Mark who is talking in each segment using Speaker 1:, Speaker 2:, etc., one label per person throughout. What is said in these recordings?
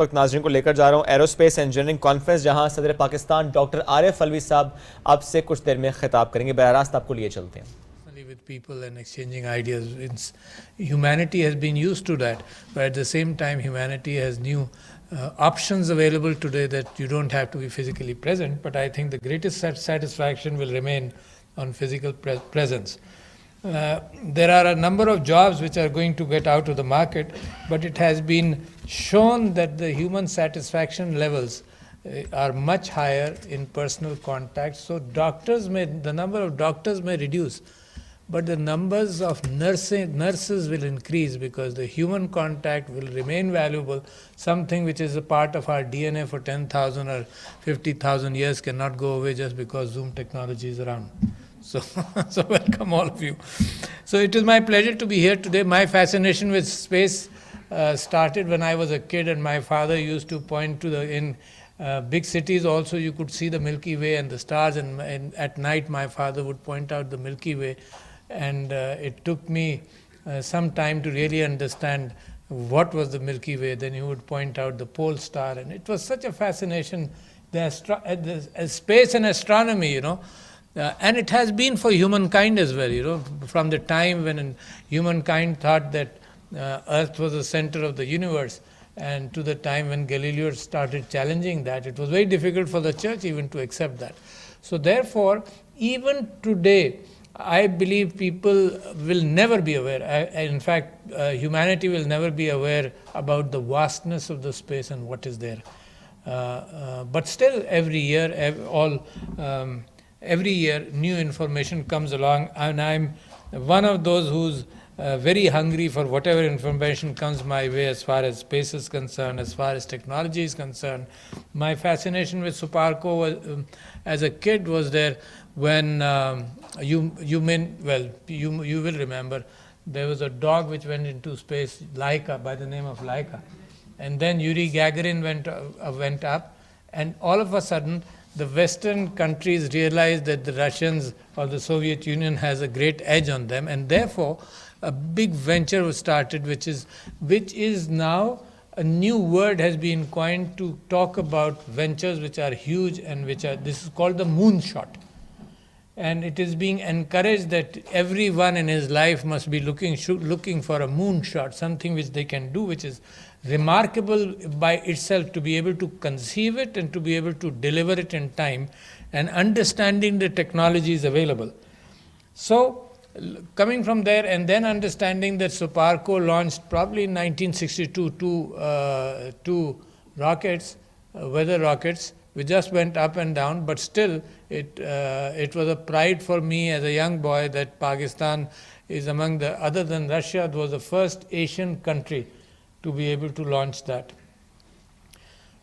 Speaker 1: वक्त नाज़रीन को लेकर जा रहा हूँ एरोस्पेस इंजीनियरिंग कॉन्फ्रेंस, जहाँ सदर पाकिस्तान डॉक्टर आरिफ अलवी साहब आपसे कुछ देर में खिताब करेंगे। बराह रास्त आपको लिए चलते हैं।
Speaker 2: With people and exchanging ideas. Humanity has been used to that, but at the same time, humanity has new options available today that you don't have to be physically present. But I think the greatest satisfaction will remain on physical presence. There are a number of jobs which are going to get out of the market, but it has been shown that the human satisfaction levels are much higher in personal contact. So the number of doctors may reduce, but the numbers of nurses will increase, because the human contact will remain valuable. Something which is a part of our DNA for 10,000 or 50,000 years cannot go away just because Zoom technology is around. So welcome all of you. So it is my pleasure to be here today. My fascination with space started when I was a kid, and my father used to point to in big cities also you could see the Milky Way and the stars, and at night my father would point out the Milky Way, and it took me some time to really understand what was the Milky Way. Then he would point out the pole star, and it was such a fascination, the space and astronomy, and it has been for humankind as well, from the time when humankind thought that Earth was the center of the universe, and to the time when Galileo started challenging that. It was very difficult for the church even to accept that. So therefore, even today, I believe people will never be aware. In fact, humanity will never be aware about the vastness of the space and what is there. But still, every year, every year, new information comes along, and I'm one of those who's very hungry for whatever information comes my way as far as space is concerned, as far as technology is concerned. My fascination with Suparco was, as a kid, was there when you will remember there was a dog which went into space, Laika, by the name of Laika, and then Yuri Gagarin went up, and all of a sudden the Western countries realized that the Russians or the Soviet Union has a great edge on them, and therefore a big venture was started, which is now a new word has been coined to talk about ventures which are huge and this is called the moonshot. And it is being encouraged that everyone in his life must be looking for a moonshot, something which they can do, which is remarkable by itself, to be able to conceive it and to be able to deliver it in time, and understanding the technologies available. So, coming from there, and then understanding that Suparco launched probably in 1962 two rockets, weather rockets, which just went up and down, but still it was a pride for me as a young boy that Pakistan is among the, other than Russia, it was the first Asian country to be able to launch that.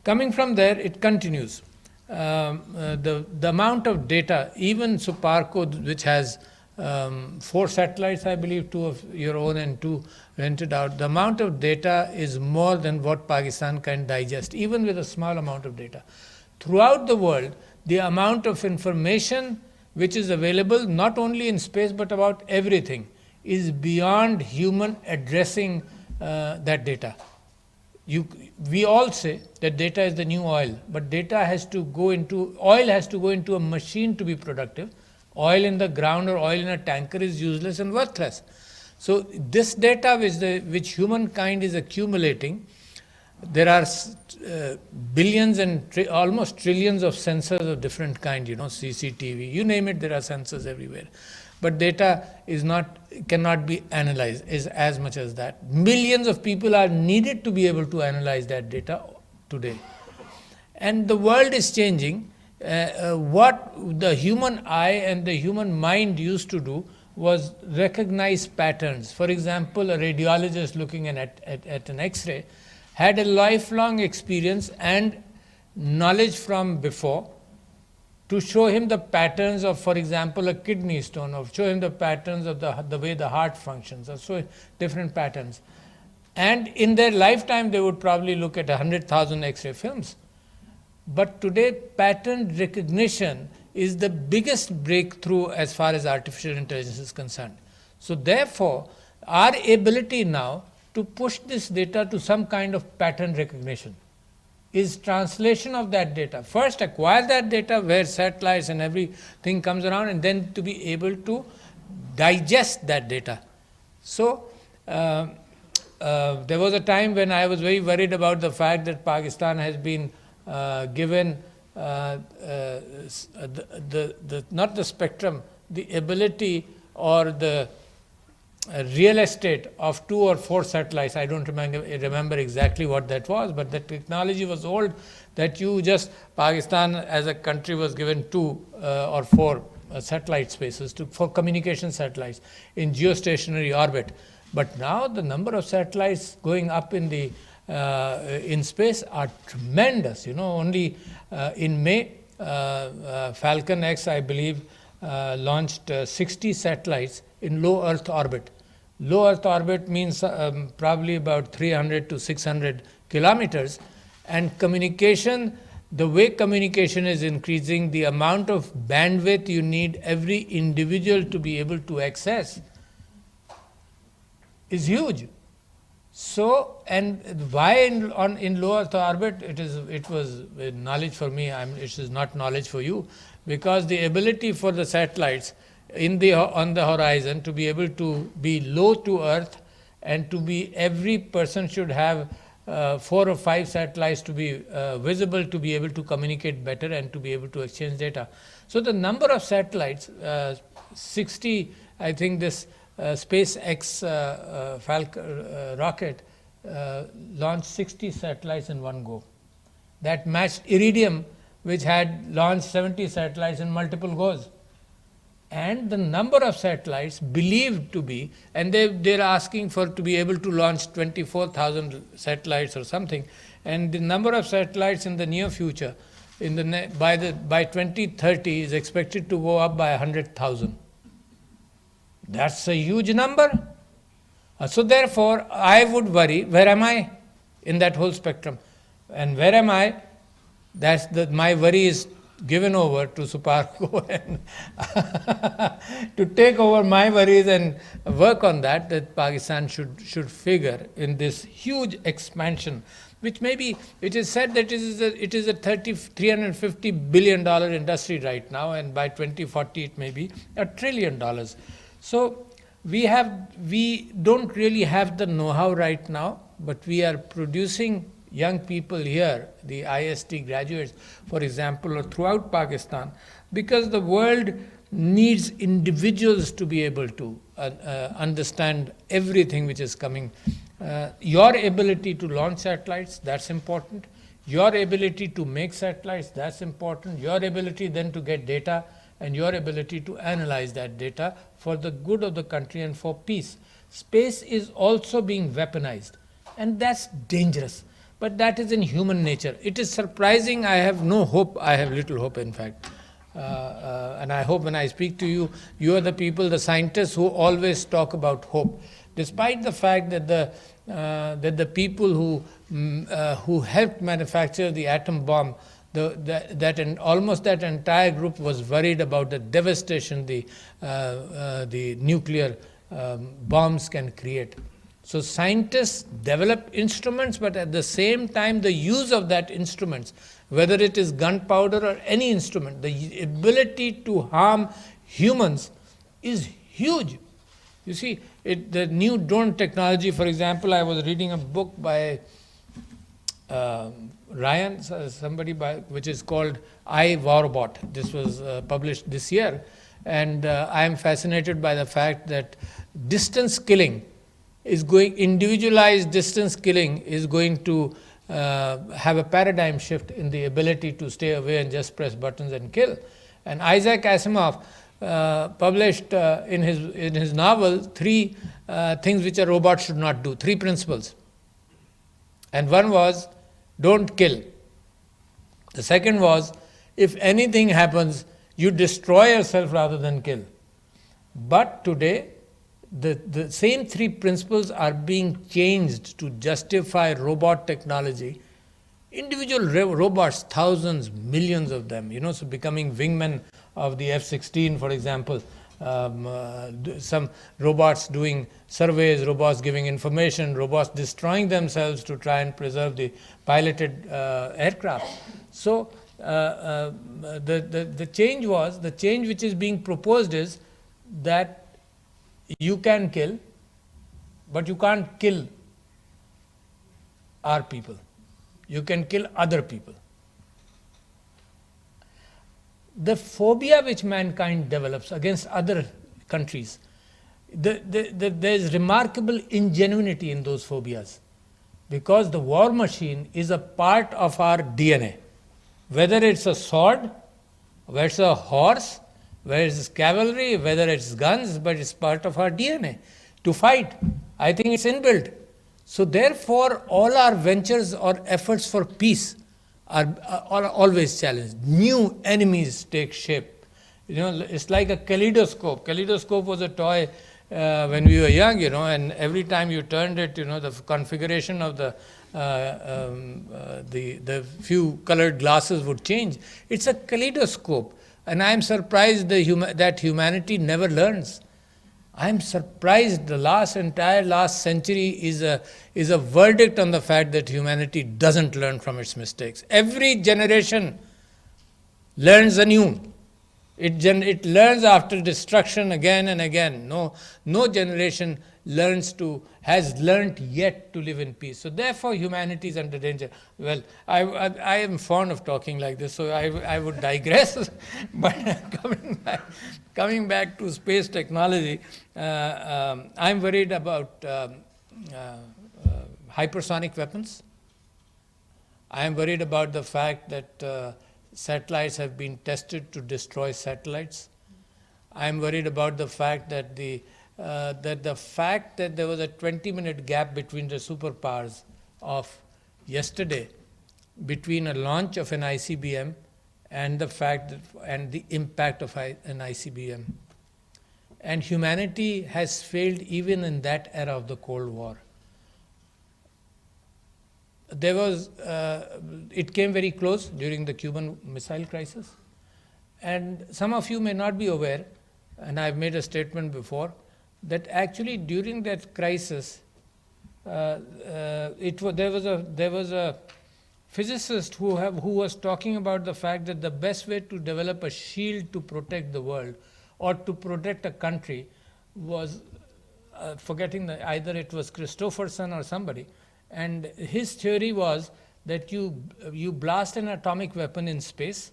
Speaker 2: Coming from there, it continues. The amount of data, even Suparco, which has 4 satellites, I believe, 2 of your own and 2 rented out. The amount of data is more than what Pakistan can digest, even with a small amount of data. Throughout the world, the amount of information which is available, not only in space but about everything, is beyond human addressing that data. We all say that data is the new oil, but oil has to go into a machine to be productive. Oil in the ground or oil in a tanker is useless and worthless. So this data which humankind is accumulating, there are billions and almost trillions of sensors of different kind, CCTV, you name it, there are sensors everywhere. But data cannot be analyzed is as much as that. Millions of people are needed to be able to analyze that data today. And the world is changing. What the human eye and the human mind used to do was recognize patterns. For example, a radiologist looking at an X-ray had a lifelong experience and knowledge from before to show him the patterns of, for example, a kidney stone, or show him the patterns of the way the heart functions, or so different patterns. And in their lifetime, they would probably look at 100,000 X-ray films. But today, pattern recognition is the biggest breakthrough as far as artificial intelligence is concerned. So therefore, our ability now to push this data to some kind of pattern recognition, is translation of that data. First, acquire that data where satellites and everything comes around, and then to be able to digest that data. So, there was a time when I was very worried about the fact that Pakistan has been given not the spectrum, the ability or the real estate of 2 or 4 satellites. I don't remember exactly what that was, but the technology was old that Pakistan as a country was given 2 or 4 satellite spaces for communication satellites in geostationary orbit. But now the number of satellites going up in space are tremendous. Only in May, Falcon X, I believe, launched 60 satellites in low Earth orbit. Low Earth orbit means probably about 300 to 600 kilometers. And communication, the way communication is increasing, the amount of bandwidth you need every individual to be able to access is huge. So, and why in low Earth orbit? It was knowledge for me. It is not knowledge for you, because the ability for the satellites on the horizon to be able to be low to Earth, and every person should have 4 or 5 satellites to be visible, to be able to communicate better and to be able to exchange data. So the number of satellites, 60, I think this SpaceX Falcon rocket launched 60 satellites in one go. That matched Iridium, which had launched 70 satellites in multiple goes. And the number of satellites believed to be, and they're asking to be able to launch 24,000 satellites or something, and the number of satellites in the near future, by 2030, is expected to go up by 100,000. That's a huge number. So therefore, I would worry, where am I in that whole spectrum? And where am I? My worry is given over to Suparco and to take over my worries and work on that Pakistan should figure in this huge expansion, which maybe it is said that it is a $350 billion industry right now, and by 2040 it may be $1 trillion. So we don't really have the know-how right now, but we are producing young people here, the IST graduates, for example, or throughout Pakistan, because the world needs individuals to be able to understand everything which is coming. Your ability to launch satellites, that's important. Your ability to make satellites, that's important. Your ability then to get data, and your ability to analyze that data for the good of the country and for peace. Space is also being weaponized, and that's dangerous. But that is in human nature. It is surprising. I have no hope. I have little hope, in fact. And I hope when I speak to you, you are the people, the scientists who always talk about hope. Despite the fact that the people who helped manufacture the atom bomb, almost that entire group was worried about the devastation the nuclear bombs can create. So scientists develop instruments, but at the same time, the use of that instruments, whether it is gunpowder or any instrument, the ability to harm humans is huge. You see, the new drone technology, for example, I was reading a book by Ryan, which is called I, Warbot. This was published this year. And I am fascinated by the fact that distance killing, individualized distance killing is going to have a paradigm shift in the ability to stay away and just press buttons and kill. And Isaac Asimov published in his novel 3 things which a robot should not do, 3 principles. And one was, don't kill. The second was, if anything happens, you destroy yourself rather than kill. But today, the same 3 principles are being changed to justify robot technology. Individual robots, thousands, millions of them, so becoming wingmen of the F-16, for example, some robots doing surveys, robots giving information, robots destroying themselves to try and preserve the piloted aircraft. So the change which is being proposed is that you can kill, but you can't kill our people. You can kill other people. The phobia which mankind develops against other countries, there is remarkable ingenuity in those phobias, because the war machine is a part of our DNA. Whether it's a sword, whether it's a horse, whether it's cavalry, whether it's guns, but it's part of our DNA to fight. I think it's inbuilt. So therefore, all our ventures or efforts for peace are always challenged. New enemies take shape. It's like a kaleidoscope. Kaleidoscope was a toy when we were young, and every time you turned it, the configuration of the few colored glasses would change. It's a kaleidoscope, and I am surprised that humanity never learns. I am surprised the entire last century is a verdict on the fact that humanity doesn't learn from its mistakes. Every generation learns anew. It learns after destruction again and again. No generation has learnt yet to live in peace. So therefore humanity is under danger. Well, I am fond of talking like this, so I would digress. But coming back to space technology, I'm worried about hypersonic weapons. I am worried about the fact that satellites have been tested to destroy satellites. I am worried about the fact that there was a 20-minute gap between the superpowers of yesterday, between a launch of an ICBM and the impact of an ICBM. And humanity has failed even in that era of the Cold War. It came very close during the Cuban Missile Crisis. And some of you may not be aware, and I've made a statement before, that actually during that crisis, there was a physicist who was talking about the fact that the best way to develop a shield to protect the world or to protect a country was, either it was Christopherson or somebody, and his theory was that you blast an atomic weapon in space,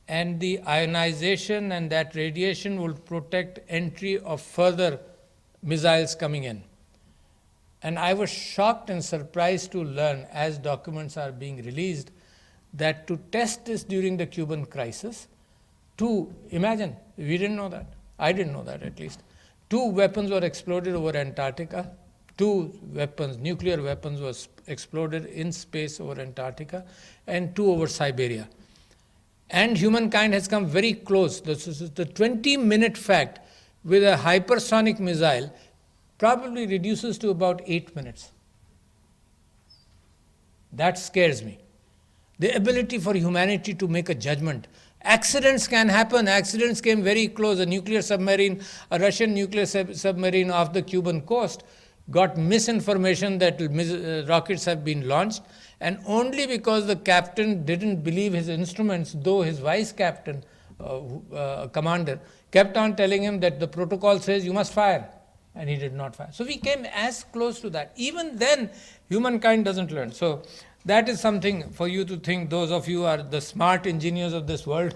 Speaker 2: and the ionization and that radiation will protect entry of further missiles coming in. And I was shocked and surprised to learn, as documents are being released, that to test this during the Cuban crisis, imagine, we didn't know that, I didn't know that at least, 2 weapons were exploded over Antarctica, 2 nuclear weapons was exploded in space over Antarctica, and 2 over Siberia. And humankind has come very close. This is the 20-minute fact with a hypersonic missile probably reduces to about 8 minutes. That scares me. The ability for humanity to make a judgment. Accidents can happen. Accidents came very close. A Russian nuclear submarine off the Cuban coast got misinformation that rockets have been launched, and only because the captain didn't believe his instruments, though his vice captain, commander, kept on telling him that the protocol says you must fire, and he did not fire. So we came as close to that. Even then, humankind doesn't learn. So that is something for you to think, those of you who are the smart engineers of this world.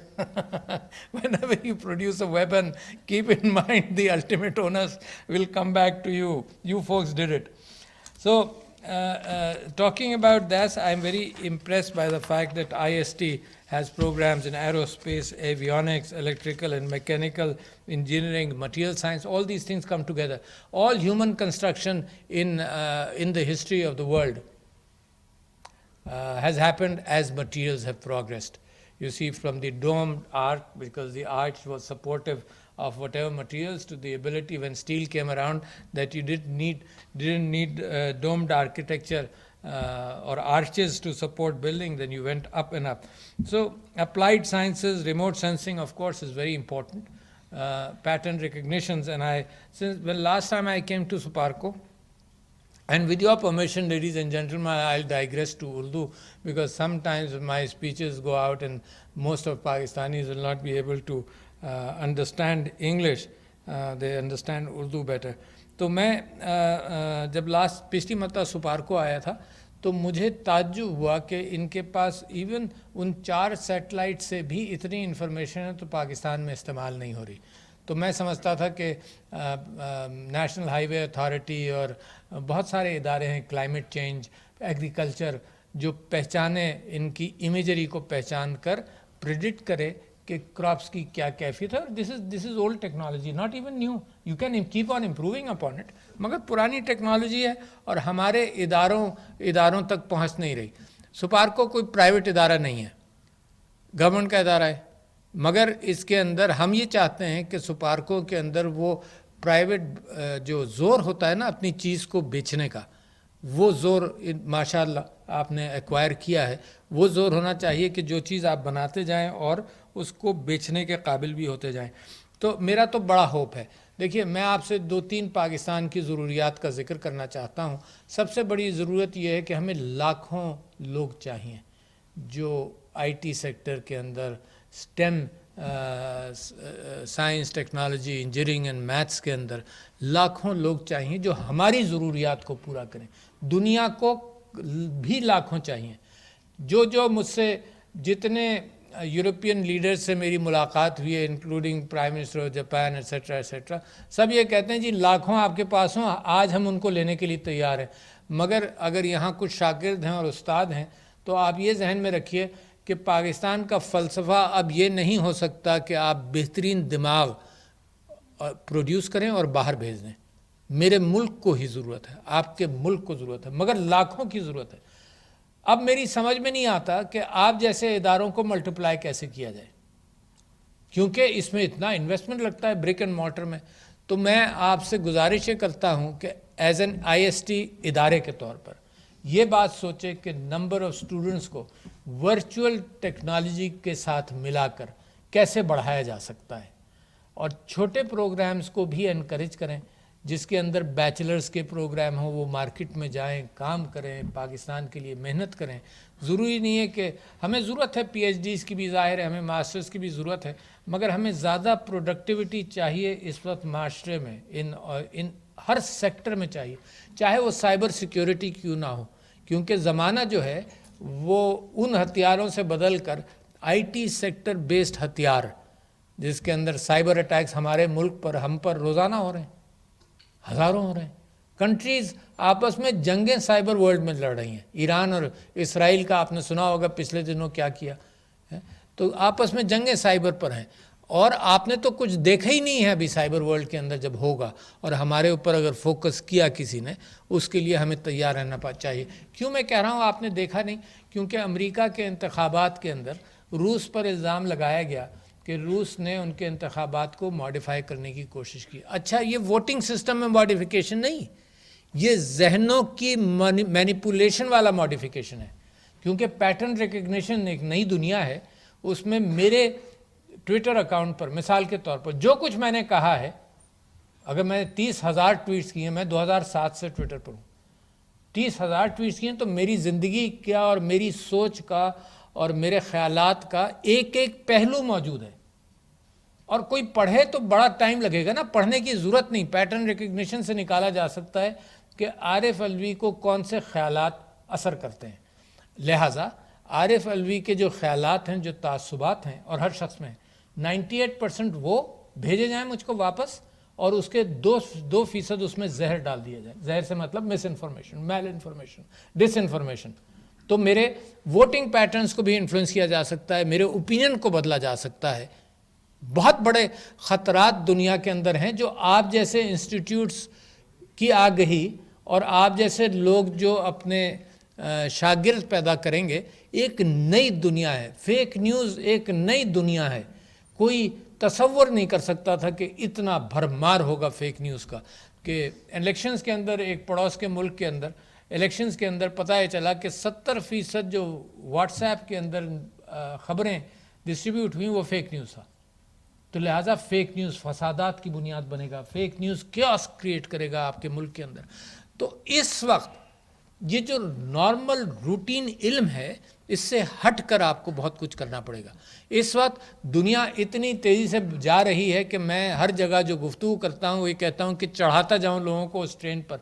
Speaker 2: Whenever you produce a weapon, keep in mind the ultimate onus will come back to you. You folks did it. So talking about this, I'm very impressed by the fact that IST has programs in aerospace, avionics, electrical and mechanical engineering, material science. All these things come together. All human construction in the history of the world has happened as materials have progressed. You see, from the domed arch, because the arch was supportive of whatever materials, to the ability when steel came around that you didn't need domed architecture or arches to support building, then you went up and up. So applied sciences, remote sensing, of course, is very important. pattern recognitions, and last time I came to Suparco, and with your permission, ladies and gentlemen, I'll digress to Urdu, because sometimes my speeches go out and most of Pakistanis will not be able to understand English. They understand Urdu better. تو میں جب پچھلی مرتبہ سپارکو آیا تھا تو مجھے تعجب ہوا کہ ان کے پاس ایون ان 4 سیٹلائٹ سے بھی اتنی انفارمیشن ہے تو پاکستان میں استعمال نہیں ہو رہی. تو میں سمجھتا تھا کہ نیشنل ہائی وے اتھارٹی اور بہت سارے ادارے ہیں, کلائمیٹ چینج, ایگریکلچر, جو پہچانے ان کی امیجری کو پہچان کر پریڈکٹ کرے کہ کراپس کی کیا کیفیت ہے. اور this is old technology, not even new, you can keep on improving upon it, مگر پرانی ٹیکنالوجی ہے اور ہمارے اداروں تک پہنچ نہیں رہی. سپارکو کوئی پرائیویٹ ادارہ نہیں ہے, گورنمنٹ کا ادارہ ہے, مگر اس کے اندر ہم یہ چاہتے ہیں کہ سپارکو کے اندر وہ پرائیویٹ جو زور ہوتا ہے نا اپنی چیز کو بیچنے کا, وہ زور ماشاءاللہ آپ نے ایکوائر کیا ہے. وہ زور ہونا چاہیے کہ جو چیز آپ بناتے جائیں اور اس کو بیچنے کے قابل بھی ہوتے جائیں. تو میرا تو بڑا ہوپ ہے. دیکھیے میں آپ سے 2-3 پاکستان کی ضروریات کا ذکر کرنا چاہتا ہوں. سب سے بڑی ضرورت یہ ہے کہ ہمیں لاکھوں لوگ چاہیے جو آئی ٹی سیکٹر کے اندر STEM science, technology, engineering and maths کے اندر لاکھوں لوگ چاہیے جو ہماری ضروریات کو پورا کریں. دنیا کو بھی لاکھوں چاہیے. جو مجھ سے جتنے یورپین لیڈر سے میری ملاقات ہوئی ہے, including prime minister of Japan et cetera et cetera, سب یہ کہتے ہیں جی لاکھوں آپ کے پاس ہوں, آج ہم ان کو لینے کے لیے تیار ہیں, مگر اگر یہاں کچھ شاگرد ہیں اور استاد ہیں تو آپ یہ ذہن میں رکھیے کہ پاکستان کا فلسفہ اب یہ نہیں ہو سکتا کہ آپ بہترین دماغ پروڈیوس کریں اور باہر بھیج دیں. میرے ملک کو ہی ضرورت ہے, آپ کے ملک کو ضرورت ہے, مگر لاکھوں کی ضرورت ہے. اب میری سمجھ میں نہیں آتا کہ آپ جیسے اداروں کو ملٹیپلائی کیسے کیا جائے, کیونکہ اس میں اتنا انویسٹمنٹ لگتا ہے برک اینڈ مارٹر میں. تو میں آپ سے گزارش یہ کرتا ہوں کہ as an I S T ادارے کے طور پر یہ بات سوچے کہ نمبر آف اسٹوڈنٹس کو ورچوئل ٹیکنالوجی کے ساتھ ملا کر کیسے بڑھایا جا سکتا ہے, اور چھوٹے پروگرامز کو بھی انکریج کریں جس کے اندر بیچلرز کے پروگرام ہوں, وہ مارکیٹ میں جائیں, کام کریں, پاکستان کے لیے محنت کریں. ضروری نہیں ہے کہ ہمیں ضرورت ہے پی ایچ ڈیز کی بھی, ظاہر ہے ہمیں ماسٹرز کی بھی ضرورت ہے, مگر ہمیں زیادہ پروڈکٹیوٹی چاہیے اس وقت معاشرے میں, ان ہر سیکٹر میں چاہیے, چاہے وہ سائبر سیکیورٹی کیوں نہ ہو, کیونکہ زمانہ جو ہے وہ ان ہتھیاروں سے بدل کر آئی ٹی سیکٹر بیسڈ ہتھیار, جس کے اندر سائبر اٹیکس ہمارے ملک پر, ہم پر روزانہ ہو رہے ہیں, ہزاروں ہو رہے ہیں. کنٹریز آپس میں جنگیں سائبر ورلڈ میں لڑ رہی ہیں. ایران اور اسرائیل کا آپ نے سنا ہوگا پچھلے دنوں کیا کیا, تو آپس میں جنگیں سائبر پر ہیں, اور آپ نے تو کچھ دیکھا ہی نہیں ہے ابھی سائبر ورلڈ کے اندر. جب ہوگا اور ہمارے اوپر اگر فوکس کیا کسی نے, اس کے لیے ہمیں تیار رہنا چاہیے. کیوں میں کہہ رہا ہوں آپ نے دیکھا نہیں, کیونکہ امریکہ کے انتخابات کے اندر روس پر الزام لگایا گیا کہ روس نے ان کے انتخابات کو ماڈیفائی کرنے کی کوشش کی. اچھا, یہ ووٹنگ سسٹم میں ماڈیفیکیشن نہیں, یہ ذہنوں کی مینیپولیشن والا ماڈیفیکیشن ہے, کیونکہ پیٹرن ریکگنیشن ایک نئی دنیا ہے. اس میں میرے ٹویٹر اکاؤنٹ پر مثال کے طور پر جو کچھ میں نے کہا ہے, اگر میں 30,000 ٹویٹس کیے ہیں, میں 2007 سے ٹویٹر پر ہوں, 30,000 ٹویٹس کیے ہیں, تو میری زندگی کیا اور میری سوچ کا اور میرے خیالات کا ایک ایک پہلو موجود ہے. اور کوئی پڑھے تو بڑا ٹائم لگے گا نا, پڑھنے کی ضرورت نہیں. پیٹرن ریکگنیشن سے نکالا جا سکتا ہے کہ عارف الوی کو کون سے خیالات اثر کرتے ہیں. لہٰذا عارف الوی کے جو خیالات ہیں, جو تعصبات ہیں, اور ہر شخص میں 98% وہ بھیجے جائیں مجھ کو واپس, اور اس کے 2% اس میں زہر ڈال دیا جائے. زہر سے مطلب مس انفارمیشن, میل انفارمیشن, ڈس انفارمیشن. تو میرے ووٹنگ پیٹرنز کو بھی انفلوئنس کیا جا سکتا ہے, میرے اوپینین کو بدلا جا سکتا ہے. بہت بڑے خطرات دنیا کے اندر ہیں جو آپ جیسے انسٹیٹیوٹس کی آگہی اور آپ جیسے لوگ جو اپنے شاگرد پیدا کریں گے. ایک نئی دنیا ہے, فیک نیوز ایک نئی دنیا ہے. کوئی تصور نہیں کر سکتا تھا کہ اتنا بھرمار ہوگا فیک نیوز کا. کہ الیکشنز کے اندر, ایک پڑوس کے ملک کے اندر الیکشنز کے اندر پتہ یہ چلا کہ 70% جو واٹس ایپ کے اندر خبریں ڈسٹریبیوٹ ہوئیں وہ فیک نیوز تھا. تو لہٰذا فیک نیوز فسادات کی بنیاد بنے گا, فیک نیوز کیوس کریٹ کرے گا آپ کے ملک کے اندر. تو اس وقت یہ جو نارمل روٹین علم ہے اس سے ہٹ کر آپ کو بہت کچھ کرنا پڑے گا. اس وقت دنیا اتنی تیزی سے جا رہی ہے کہ میں ہر جگہ جو گفتگو کرتا ہوں یہ کہتا ہوں کہ چڑھاتا جاؤں لوگوں کو اس ٹرین پر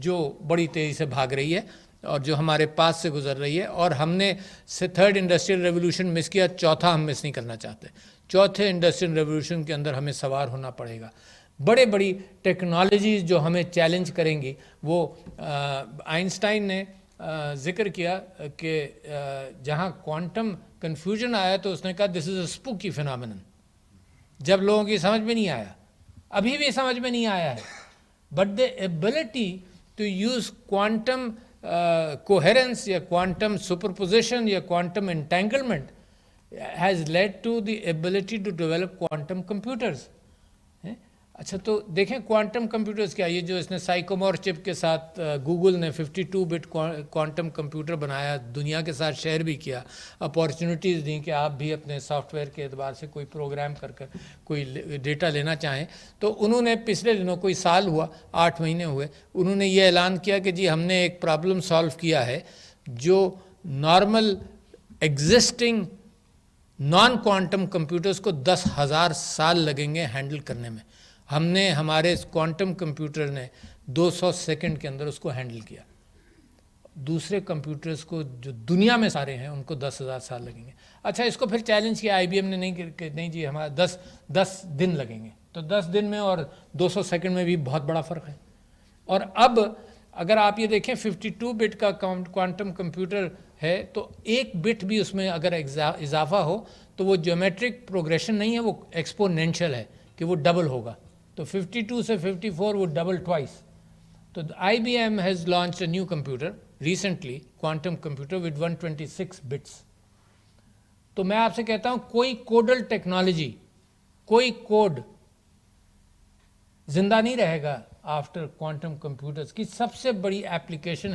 Speaker 2: جو بڑی تیزی سے بھاگ رہی ہے اور جو ہمارے پاس سے گزر رہی ہے. اور ہم نے تھرڈ انڈسٹریل ریولوشن مس کیا, چوتھا ہم مس نہیں کرنا چاہتے. چوتھے انڈسٹریل ریولوشن کے اندر ہمیں سوار ہونا پڑے گا. بڑے بڑی ٹیکنالوجیز جو ہمیں چیلنج کریں گی, وہ آئنسٹائن نے ذکر کیا کہ جہاں کوانٹم کنفیوژن آیا تو اس نے کہا دس از اے اسپوکی فینامینن. جب لوگوں کی سمجھ میں نہیں آیا, ابھی بھی سمجھ میں نہیں آیا ہے, but the ability to use quantum coherence یا کوانٹم سپرپوزیشن یا quantum entanglement has led to the ability to develop quantum computers. اچھا تو دیکھیں کوانٹم کمپیوٹرز کیا, یہ جو اس نے سائیکومور چپ کے ساتھ گوگل نے 52 بٹ کوانٹم کمپیوٹر بنایا, دنیا کے ساتھ شیئر بھی کیا, اپارچونیٹیز دیں کہ آپ بھی اپنے سافٹ ویئر کے اعتبار سے کوئی پروگرام کر کوئی ڈیٹا لینا چاہیں. تو انہوں نے پچھلے دنوں, کوئی سال ہوا, 8 مہینے ہوئے, انہوں نے یہ اعلان کیا کہ جی ہم نے ایک پرابلم سالو کیا ہے جو normal existing naan quantum computers کو 10,000 سال لگیں گے ہینڈل کرنے میں. ہم نے ہمارے کوانٹم کمپیوٹر نے 200 سیکنڈ کے اندر اس کو ہینڈل کیا. دوسرے کمپیوٹرز کو جو دنیا میں سارے ہیں ان کو 10,000 سال لگیں گے. اچھا اس کو پھر چیلنج کیا IBM نے, نہیں جی ہمارا 10 دن لگیں گے. تو 10 دن میں اور 200 سیکنڈ میں بھی بہت بڑا فرق ہے. اور اب اگر آپ یہ دیکھیں 52 بٹ کا کوانٹم کمپیوٹر ہے تو ایک بٹ بھی اس میں اگر اضافہ ہو تو وہ جیومیٹرک پروگریشن نہیں ہے, وہ ایکسپونینشیل ہے کہ وہ ڈبل ہوگا. تو 52 سے 54 وہ ڈبل ٹوائس. تو IBM has launched a new computer recently, quantum computer with 126 bits. تو میں آپ سے کہتا ہوں کوئی کوڈل ٹیکنالوجی, کوئی کوڈ زندہ نہیں رہے گا آفٹر کوانٹم کمپیوٹرز کی. سب سے بڑی ایپلیکیشن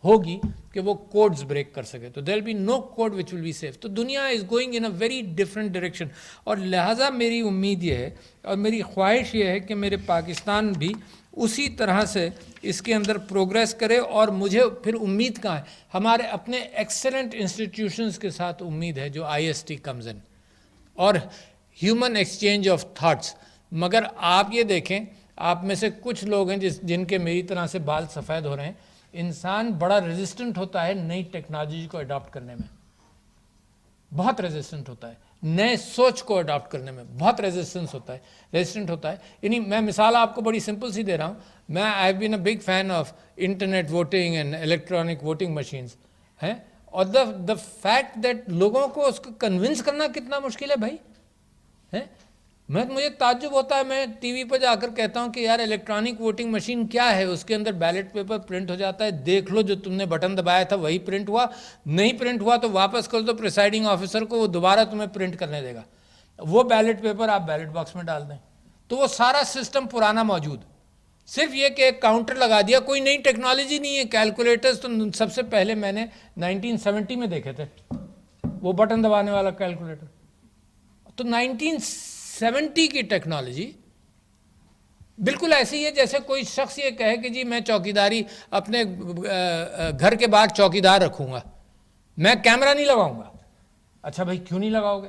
Speaker 2: ہوگی کہ وہ کوڈز بریک کر سکے. تو there will be no code which will be safe. تو دنیا is going in a very different direction. اور لہٰذا میری امید یہ ہے اور میری خواہش یہ ہے کہ میرے پاکستان بھی اسی طرح سے اس کے اندر پروگریس کرے. اور مجھے پھر امید کہاں ہے, ہمارے اپنے ایکسلنٹ انسٹیٹیوشنز کے ساتھ امید ہے جو IST کمز ان اور ہیومن ایکسچینج آف تھاٹس. مگر آپ یہ دیکھیں, آپ میں سے کچھ لوگ ہیں جن کے میری طرح سے بال سفید ہو رہے ہیں. انسان بڑا ریزسٹنٹ ہوتا ہے نئی ٹیکنالوجی کو اڈاپٹ کرنے میں, بہت ریزسٹنٹ ہوتا ہے. نئے سوچ کو اڈاپٹ کرنے میں بہت ریزسٹنٹ ہوتا ہے. یعنی میں مثال آپ کو بڑی سمپل سی دے رہا ہوں. میں I have been a big fan of internet voting and electronic voting machines ہیں. اور دا فیکٹ دیٹ لوگوں کو اس کو کنونس کرنا کتنا مشکل ہے بھائی. مجھے تعجب ہوتا ہے, میں ٹی وی پہ جا کر کہتا ہوں کہ یار الیکٹرانک ووٹنگ مشین کیا ہے, اس کے اندر بیلٹ پیپر پرنٹ ہو جاتا ہے, دیکھ لو جو تم نے بٹن دبایا تھا وہی پرنٹ ہوا, نہیں پرنٹ ہوا تو واپس کر دو پریسائڈنگ آفیسر کو, وہ دوبارہ تمہیں پرنٹ کرنے دے گا. وہ بیلٹ پیپر آپ بیلٹ باکس میں ڈال دیں. تو وہ سارا سسٹم پرانا موجود, صرف یہ کہ ایک کاؤنٹر لگا دیا, کوئی نئی ٹیکنالوجی نہیں ہے. کیلکولیٹرز تو سب سے پہلے میں نے 1970 میں دیکھے تھے, وہ بٹن دبانے والا کیلکولیٹر. تو 1970 کی ٹیکنالوجی بالکل ایسی ہے جیسے کوئی شخص یہ کہے کہ جی میں چوکیداری اپنے گھر کے باہر چوکیدار رکھوں گا, میں کیمرہ نہیں لگاؤں گا. اچھا بھائی کیوں نہیں لگاؤ گے؟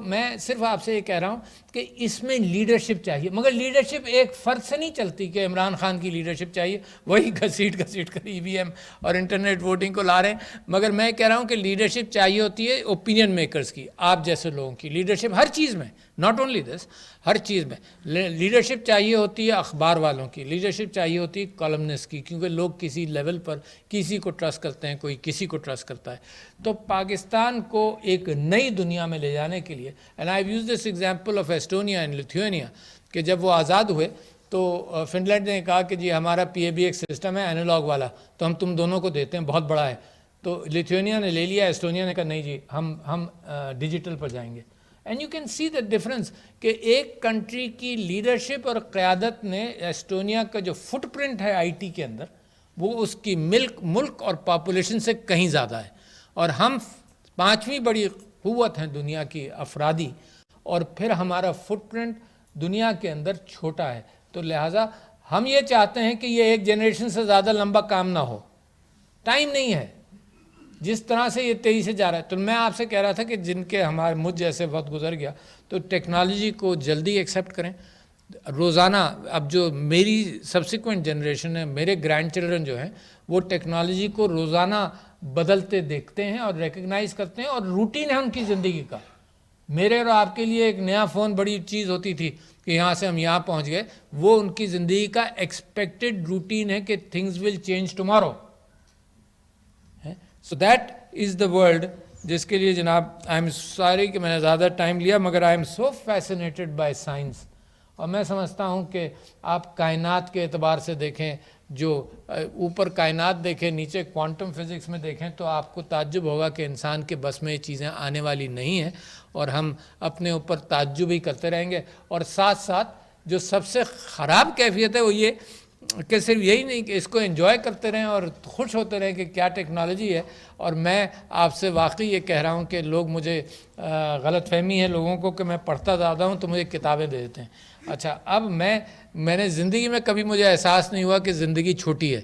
Speaker 2: میں صرف آپ سے یہ کہہ رہا ہوں کہ اس میں لیڈرشپ چاہیے. مگر لیڈرشپ ایک فرد سے نہیں چلتی کہ عمران خان کی لیڈرشپ چاہیے, وہی گھسیٹ کر EVM اور انٹرنیٹ ووٹنگ کو لا رہے ہیں. مگر میں کہہ رہا ہوں کہ لیڈرشپ چاہیے ہوتی ہے اوپینین میکرز کی, آپ جیسے لوگوں کی لیڈرشپ ہر چیز میں, ناٹ اونلی دس, ہر چیز میں لیڈرشپ چاہیے ہوتی ہے. اخبار والوں کی لیڈرشپ چاہیے ہوتی ہے, کالمنسٹ کی, کیونکہ لوگ کسی لیول پر کسی کو ٹرسٹ کرتے ہیں, کوئی کسی کو ٹرسٹ کرتا ہے. تو پاکستان کو ایک نئی دنیا میں لے جانے کے لیے, and I use this example of Estonia and Lithuania, کہ جب وہ آزاد ہوئے تو فن لینڈ نے کہا کہ جی ہمارا PABX سسٹم ہے اینالاگ والا, تو ہم تم دونوں کو دیتے ہیں, بہت بڑا ہے. تو لیتھوینیا نے لے لیا, ایسٹونیا نے کہا نہیں جی ہم ڈیجیٹل پر جائیں گے. And you can see the difference کہ ایک کنٹری کی لیڈرشپ اور قیادت نے, ایسٹونیا کا جو فٹ پرنٹ ہے IT کے اندر وہ اس کی ملک اور پاپولیشن سے کہیں زیادہ ہے. اور ہم 5ویں بڑی قوت ہیں دنیا کی افرادی, اور پھر ہمارا فٹ پرنٹ دنیا کے اندر چھوٹا ہے. تو لہٰذا ہم یہ چاہتے ہیں کہ یہ ایک جنریشن سے زیادہ لمبا کام نہ ہو, ٹائم نہیں ہے جس طرح سے یہ تیزی سے جا رہا ہے. تو میں آپ سے کہہ رہا تھا کہ جن کے مجھ جیسے وقت گزر گیا تو ٹیکنالوجی کو جلدی ایکسیپٹ کریں. روزانہ اب جو میری سبسیکوینٹ جنریشن ہے, میرے گرینڈ چلڈرن جو ہیں, وہ ٹیکنالوجی کو روزانہ بدلتے دیکھتے ہیں اور ریکگنائز کرتے ہیں, اور روٹین ہے ان کی زندگی کا. میرے اور آپ کے لیے ایک نیا فون بڑی چیز ہوتی تھی کہ یہاں سے ہم یہاں پہنچ گئے, وہ ان کی زندگی کا ایکسپیکٹڈ روٹین ہے کہ things will change tomorrow. So that is the world جس کے لیے جناب آئی ایم سوری کہ میں نے زیادہ ٹائم لیا, مگر I am so fascinated by science. اور میں سمجھتا ہوں کہ آپ کائنات کے اعتبار سے دیکھیں, جو اوپر کائنات دیکھیں, نیچے کوانٹم فزکس میں دیکھیں, تو آپ کو تعجب ہوگا کہ انسان کے بس میں یہ چیزیں آنے والی نہیں ہیں, اور ہم اپنے اوپر تعجب ہی کرتے رہیں گے. اور ساتھ ساتھ جو سب سے خراب کیفیت ہے وہ یہ کہ صرف یہی نہیں کہ اس کو انجوائے کرتے رہیں اور خوش ہوتے رہیں کہ کیا ٹیکنالوجی ہے. اور میں آپ سے واقعی یہ کہہ رہا ہوں کہ لوگ مجھے غلط فہمی ہے لوگوں کو کہ میں پڑھتا زیادہ ہوں تو مجھے کتابیں دے دیتے ہیں. اچھا, اب میں نے زندگی میں کبھی مجھے احساس نہیں ہوا کہ زندگی چھوٹی ہے.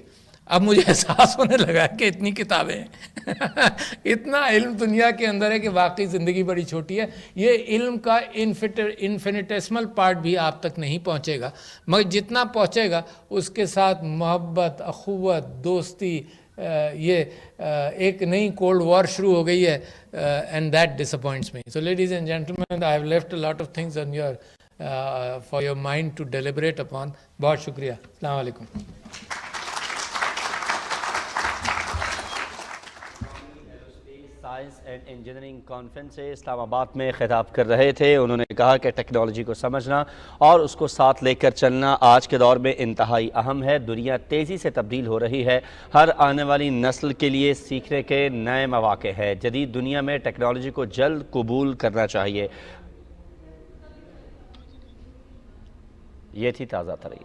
Speaker 2: اب مجھے احساس ہونے لگا کہ اتنی کتابیں ہیں اتنا علم دنیا کے اندر ہے کہ واقعی زندگی بڑی چھوٹی ہے. یہ علم کا انفینیٹیسمل پارٹ بھی آپ تک نہیں پہنچے گا, مگر جتنا پہنچے گا اس کے ساتھ محبت, اخوت, دوستی, یہ ایک نئی کولڈ وار شروع ہو گئی ہے, and that disappoints me. So ladies and gentlemen, I have left a lot of things on your for your mind to deliberate upon. بہت شکریہ. السلام علیکم.
Speaker 3: سائنس اینڈ انجینئرنگ کانفرنس سے اسلام آباد میں خطاب کر رہے تھے. انہوں نے کہا کہ ٹیکنالوجی کو سمجھنا اور اس کو ساتھ لے کر چلنا آج کے دور میں انتہائی اہم ہے. دنیا تیزی سے تبدیل ہو رہی ہے, ہر آنے والی نسل کے لیے سیکھنے کے نئے مواقع ہیں. جدید دنیا میں ٹیکنالوجی کو جلد قبول کرنا چاہیے. یہ تھی تازہ ترین